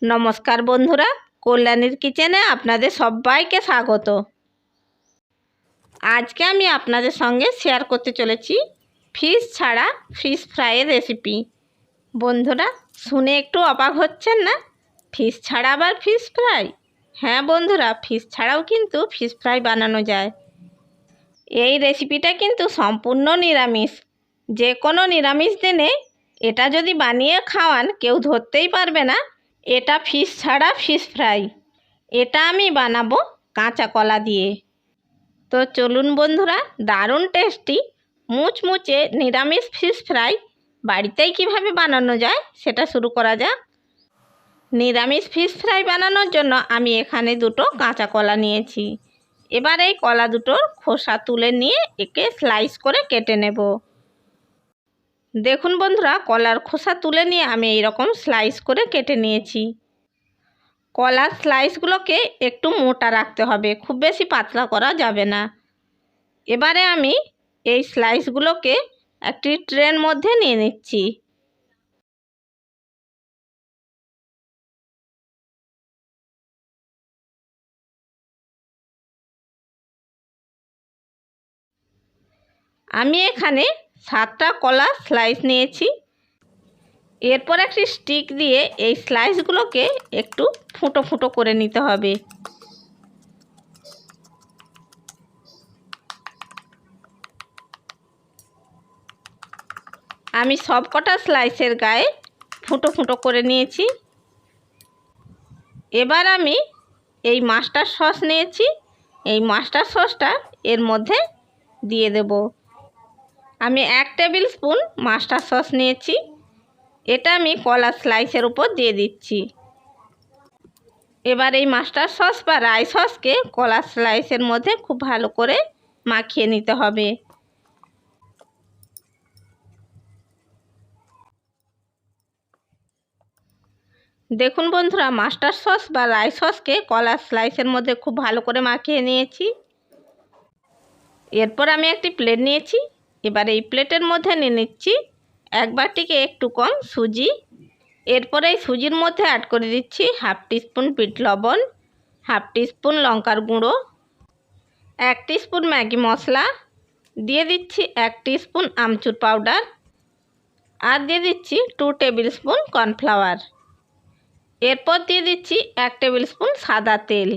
নমস্কার বন্ধুরা, কল্যাণীর কিচেনে আপনাদের সবাইকে স্বাগত। আজকে আমি আপনাদের সঙ্গে শেয়ার করতে চলেছি ফিশ ছাড়া ফিশ ফ্রাইয়ের রেসিপি। বন্ধুরা, শুনে একটু অবাক হচ্ছেন না? ফিশ ছাড়া আবার ফিশ ফ্রাই? হ্যাঁ বন্ধুরা, ফিশ ছাড়াও কিন্তু ফিশ ফ্রাই বানানো যায়। এই রেসিপিটা কিন্তু সম্পূর্ণ নিরামিষ। যে কোনো নিরামিষ দিনে এটা যদি বানিয়ে খাওয়ান কেউ ধরতেই পারবে না এটা ফিশ ছাড়া ফিশ ফ্রাই। এটা আমি বানাবো কাঁচা কলা দিয়ে। তো চলুন বন্ধুরা, দারুণ টেস্টি মুচমুচে নিরামিষ ফিশ ফ্রাই বাড়িতেই কিভাবে বানানো যায় সেটা শুরু করা যাক। নিরামিষ ফিশ ফ্রাই বানানোর জন্য আমি এখানে দুটো কাঁচা কলা নিয়েছি। এবার এই কলা দুটোর খোসা তুলে নিয়ে একে স্লাইস করে কেটে নেব। দেখুন বন্ধুরা, কলার খোসা তুলে নিয়ে আমি এইরকম স্লাইস করে কেটে নিয়েছি। কলার স্লাইসগুলোকে একটু মোটা রাখতে হবে, খুব বেশি পাতলা করা যাবে না। এবারে আমি এই স্লাইসগুলোকে একটি ট্রের মধ্যে নিয়ে নিচ্ছি। আমি এখানে 7টা কলার স্লাইস নিয়েছি। এরপর একটি স্টিক দিয়ে এই স্লাইসগুলোকে একটু ফুটো ফুটো করে নিতে হবে। আমি সব কটা স্লাইসের গায়ে ফুটো ফুটো করে নিয়েছি। এবার আমি এই মাস্টার সস নিয়েছি, এই মাস্টার সসটা এর মধ্যে দিয়ে দেব। আমি 1 টেবিল স্পুন মাস্টার সস নিয়েছি, এটা আমি কলার স্লাইসের উপর দিয়ে দিচ্ছি। এবার এই মাস্টার সস বা রাই সসকে কলার স্লাইসের মধ্যে খুব ভালো করে মাখিয়ে নিতে হবে। দেখুন বন্ধুরা, মাস্টার সস বা রাই সসকে কলার স্লাইসের মধ্যে খুব ভালো করে মাখিয়ে নিয়েছি। এরপর আমি একটি প্লেট নিয়েছি। এবার এই প্লেটের মধ্যে নিয়ে নিচ্ছি 1 বাটিকে একটু কম সুজি। এরপর এই সুজির মধ্যে অ্যাড করে দিচ্ছি 1/2 টিস্পুন বিট লবণ, 1/2 টিস্পুন লঙ্কার গুঁড়ো, 1 টিস্পুন ম্যাগি মশলা, দিয়ে দিচ্ছি 1 টিস্পুন আমচুর পাউডার, আর দিয়ে দিচ্ছি 2 টেবিল স্পুন কর্নফ্লাওয়ার। এরপর দিয়ে দিচ্ছি 1 টেবিল স্পুন সাদা তেল।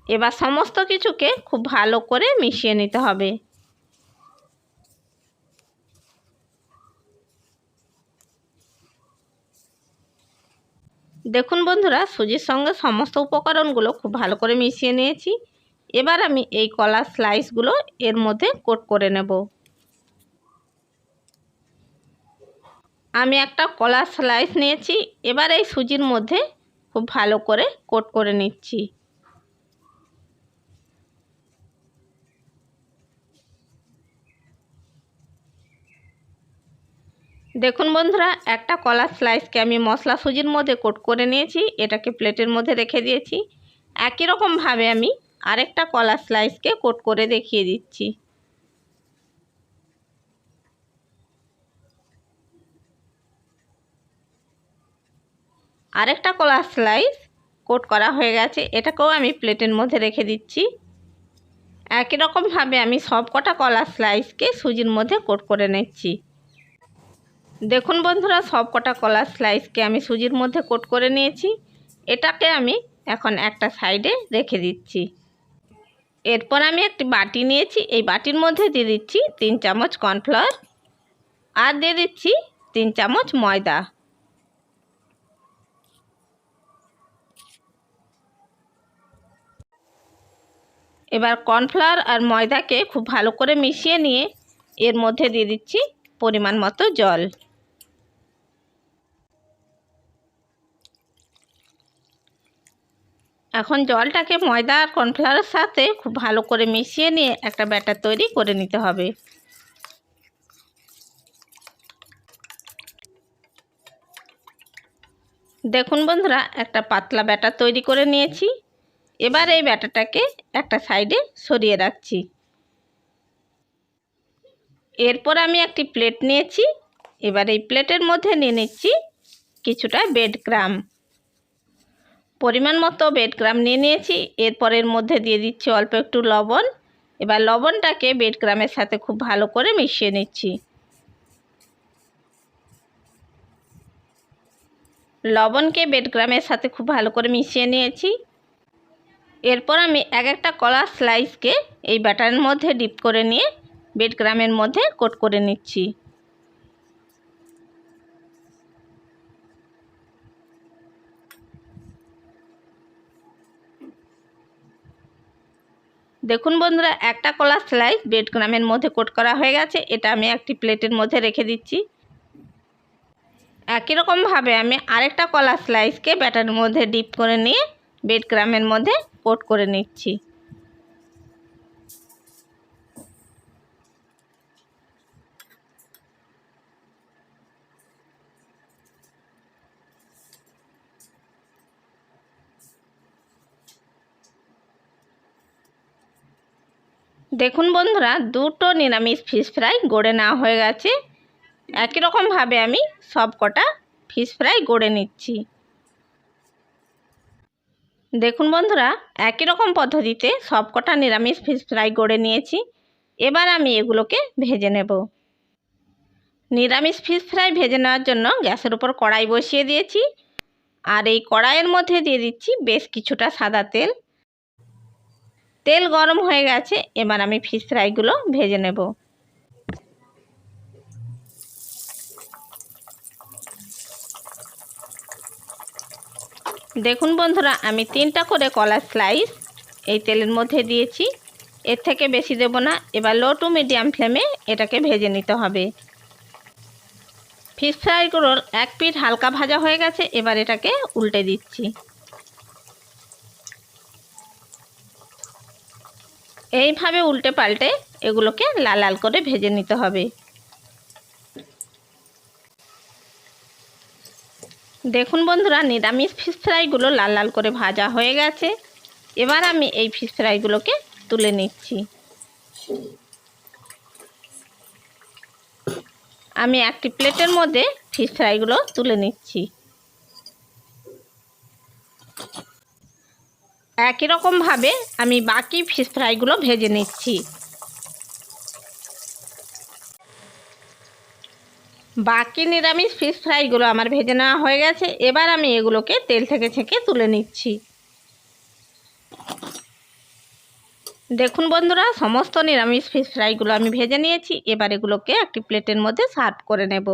এবার সমস্ত কিছুকে খুব ভালো করে মিশিয়ে নিতে হবে। দেখুন বন্ধুরা, সুজির সঙ্গে সমস্ত উপকরণগুলো খুব ভালো করে মিশিয়ে নিয়েছি। এবার আমি এই কলার স্লাইসগুলো এর মধ্যে কোট করে নেব। আমি একটা কলার স্লাইস নিয়েছি, এবার এই সুজির মধ্যে খুব ভালো করে কোট করে নিচ্ছি। দেখুন বন্ধুরা, একটা কলার স্লাইসকে আমি মশলা সুজির মধ্যে কোট করে নিয়েছি, এটাকে প্লেটের মধ্যে রেখে দিয়েছি। একই রকমভাবে আমি আরেকটা কলার স্লাইসকে কোট করে দেখিয়ে দিচ্ছি। আরেকটা কলার স্লাইস কোট করা হয়ে গেছে, এটাকেও আমি প্লেটের মধ্যে রেখে দিচ্ছি। একই রকমভাবে আমি সব কটা কলার স্লাইসকে সুজির মধ্যে কোট করে নিচ্ছি। দেখুন বন্ধুরা, সব কটা কলার স্লাইসকে আমি সুজির মধ্যে কোট করে নিয়েছি। এটাকে আমি এখন একটা সাইডে রেখে দিচ্ছি। এরপর আমি একটি বাটি নিয়েছি, এই বাটির মধ্যে দিয়ে দিচ্ছি 3 চামচ কর্নফ্লাওয়ার, আর দিয়ে দিচ্ছি 3 চামচ ময়দা। এবার কর্নফ্লাওয়ার আর ময়দাকে খুব ভালো করে মিশিয়ে নিয়ে এর মধ্যে দিয়ে দিচ্ছি পরিমাণ মতো জল। এখন জলটাকে ময়দা আর কর্নফ্লাওয়ারের সাথে খুব ভালো করে মিশিয়ে নিয়ে একটা ব্যাটার তৈরি করে নিতে হবে। দেখুন বন্ধুরা, একটা পাতলা ব্যাটার তৈরি করে নিয়েছি। এবার এই ব্যাটারটাকে একটা সাইডে সরিয়ে রাখছি। এরপর আমি একটি প্লেট নিয়েছি। এবার এই প্লেটের মধ্যে নিয়ে নিচ্ছি কিছুটা ব্রেড ক্রাম্ব। পরিমাণ মতো ব্রেড ক্রাম্ব নিয়ে নিয়েছি। এরপর এর মধ্যে দিয়ে দিচ্ছি অল্প একটু লবণ। এবার লবণটাকে ব্রেড ক্রাম্বের সাথে খুব ভালো করে মিশিয়ে নিচ্ছি। লবণকে ব্রেড ক্রাম্বের সাথে খুব ভালো করে মিশিয়ে নিয়েছি। এরপর আমি একটা কলার স্লাইসকে এই ব্যাটারের মধ্যে ডিপ করে নিয়ে ব্রেড ক্রাম্বের মধ্যে কোট করে নিচ্ছি। দেখুন বন্ধুরা, একটা কলার স্লাইস ব্রেড ক্রাম্বের মধ্যে কোট করা হয়ে গেছে। এটা আমি একটি প্লেটের মধ্যে রেখে দিচ্ছি। একই রকমভাবে আমি আরেকটা কলার স্লাইসকে ব্যাটারের মধ্যে ডিপ করে নিয়ে ব্রেড ক্রাম্বের মধ্যে কোট করে নিচ্ছি। দেখুন বন্ধুরা, দুটো নিরামিষ ফিশ ফ্রাই গড়ে নেওয়া হয়ে গেছে। একই রকমভাবে আমি সব কটা ফিশ ফ্রাই গড়ে নিচ্ছি। দেখুন বন্ধুরা, একই রকম পদ্ধতিতে সব কটা নিরামিষ ফিশ ফ্রাই গড়ে নিয়েছি। এবার আমি এগুলোকে ভেজে নেব। নিরামিষ ফিশ ফ্রাই ভেজে নেওয়ার জন্য গ্যাসের উপর কড়াই বসিয়ে দিয়েছি। আর এই কড়াইয়ের মধ্যে দিয়ে দিচ্ছি বেশ কিছুটা সাদা তেল। তেল গরম হয়ে গেছে। এবার আমি ফিশ ফ্রাইগুলো ভেজে নেব। দেখুন বন্ধুরা, আমি 3টা করে কলার স্লাইস এই তেলের মধ্যে দিয়েছি। এর থেকে বেশি দেব না। এবার লো টু মিডিয়াম ফ্লেমে এটাকে ভেজে নিতে হবে। ফিশ ফ্রাইগুলোর এক পিঠ হালকা ভাজা হয়ে গেছে। এবার এটাকে উল্টে দিচ্ছি। এইভাবে উল্টে পাল্টে এগুলোকে লাল লাল করে ভেজে নিতে হবে। দেখুন বন্ধুরা, নিরামিষ ফিশ ফ্রাইগুলো লাল লাল করে ভাজা হয়ে গেছে। এবার আমি এই ফিশ ফ্রাইগুলোকে তুলে নিচ্ছি। আমি একটি প্লেটের মধ্যে ফিশ ফ্রাইগুলো তুলে নিচ্ছি। একই রকমভাবে আমি বাকি ফিশ ফ্রাইগুলো ভেজে নিচ্ছি। বাকি নিরামিষ ফিশ ফ্রাইগুলো আমার ভেজে নেওয়া হয়ে গেছে। এবার আমি এগুলোকে তেল থেকে ছেঁকে তুলে নিচ্ছি। দেখুন বন্ধুরা, সমস্ত নিরামিষ ফিশ ফ্রাইগুলো আমি ভেজে নিয়েছি। এবার এগুলোকে একটি প্লেটের মধ্যে সার্ভ করে নেব।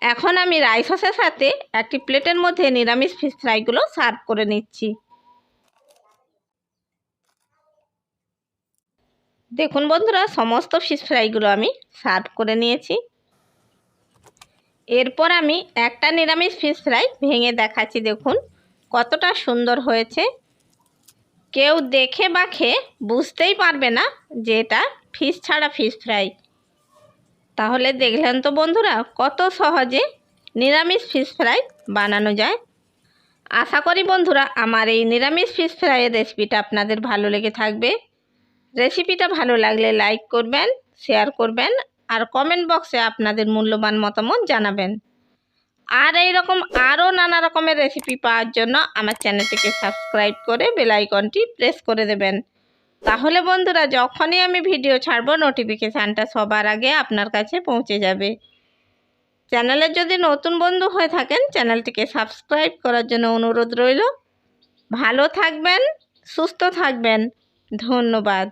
এখন আমি রাইস সসের সাথে একটি প্লেটের মধ্যে নিরামিষ ফিশ ফ্রাইগুলো সার্ভ করে নিচ্ছি। দেখুন বন্ধুরা, সমস্ত ফিশ ফ্রাইগুলো আমি সার্ভ করে নিয়েছি। এরপর আমি একটা নিরামিষ ফিশ ফ্রাই ভেঙে দেখাচ্ছি। দেখুন কতটা সুন্দর হয়েছে। কেউ দেখে বা খেয়ে বুঝতেই পারবে না যে এটা ফিশ ছাড়া ফিশ ফ্রাই। তাহলে দেখলেন তো বন্ধুরা, কত সহজে নিরামিষ ফিশ ফ্রাই বানানো যায়। আশা করি বন্ধুরা আমার এই নিরামিষ ফিশ ফ্রাইয়ের রেসিপিটা আপনাদের ভালো লেগে থাকবে। রেসিপিটা ভালো লাগলে লাইক করবেন, শেয়ার করবেন আর কমেন্ট বক্সে আপনাদের মূল্যবান মতামত জানাবেন। আর এইরকম আরও নানা রকমের রেসিপি পাওয়ার জন্য আমার চ্যানেলটিকে সাবস্ক্রাইব করে বেল আইকনটি প্রেস করে দেবেন। তাহলে বন্ধুরা যখনই আমি ভিডিও ছাড়বো নোটিফিকেশানটা সবার আগে আপনার কাছে পৌঁছে যাবে। চ্যানেলের যদি নতুন বন্ধু হয়ে থাকেন চ্যানেলটিকে সাবস্ক্রাইব করার জন্য অনুরোধ রইল। ভালো থাকবেন, সুস্থ থাকবেন। ধন্যবাদ।